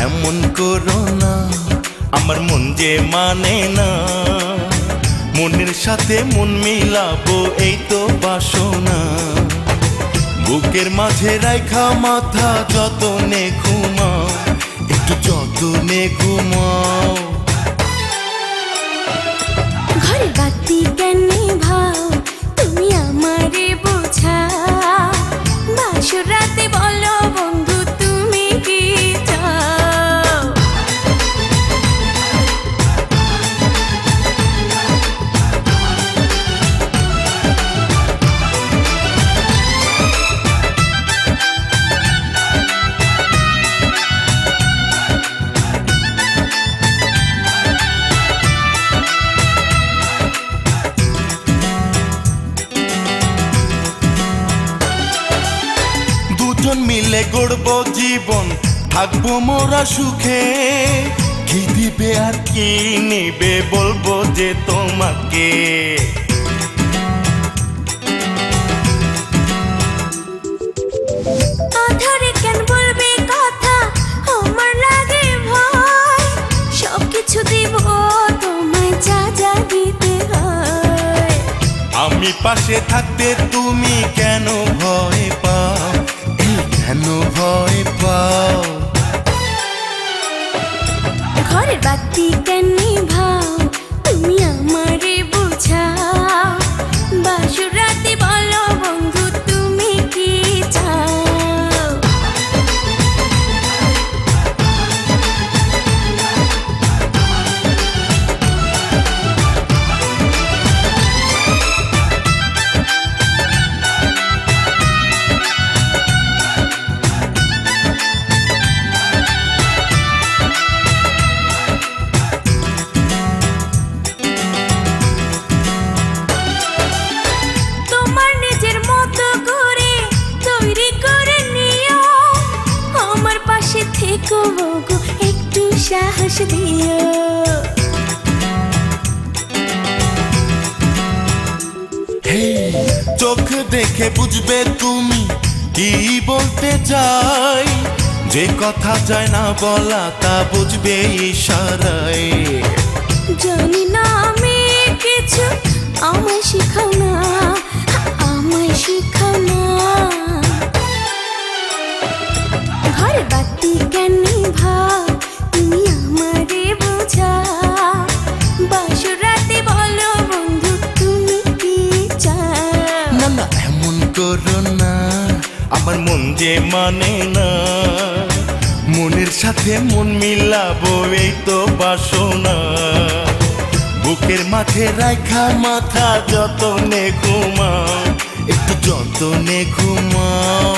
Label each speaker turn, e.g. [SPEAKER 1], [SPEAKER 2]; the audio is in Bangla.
[SPEAKER 1] এমন করো না, আমার মন যে মানে না। মনের সাথে মন মিলাবো এই তো বাসনা। বুকের মাঝে রাইখা মাথা যতনে ঘুমাও, একটু যতনে ঘুমাও।
[SPEAKER 2] ঘরে বাতি কেন ভাও, তুমি আমারে বোঝাও। বাসর রাতে বলো বন্ধু তুমি কি চাও।
[SPEAKER 1] দুজন মিলে গড়বো জীবন, থাকবো মোরা সুখে। কি দিবে আর কি নিবে বলবো যে তোমাকে।
[SPEAKER 2] আধারে কেন বলবে কথা, আমার লাগে ভয়। সবকিছু দিব তোমায় যা যা দিতে হয়।
[SPEAKER 1] আমি পাশে থাকতে তুমি কেন ভয় পাও, কেন ভয় পাও।
[SPEAKER 2] ঘরের বাতি কেন ভাও, তুমি আমারে বোঝাও। বাসর রাতে বলো বন্ধু তুমি কি চাও। একটু সাহস দিও।
[SPEAKER 1] চোখ দেখে বুঝবে তুমি কি বলতে চাই। যে কথা যায় না বলা তা বুঝবে ইশারায়।
[SPEAKER 2] জানি না আমি কিছু, আমায় শিখাও না, আমায় শিখাও না। ঘরে বাতি কেন ভাও, তুমি আমারে বোঝাও। বাসর রাতে বলো বন্ধু তুমি কি চাও।
[SPEAKER 1] না না এমন করো না, আমার মন যে মানে না। মনের সাথে মন মিলাবো এই তো বাসনা। বুকের মাঝে রাইখা মাথা যতনে ঘুমাও, একটু যতনে ঘুমাও।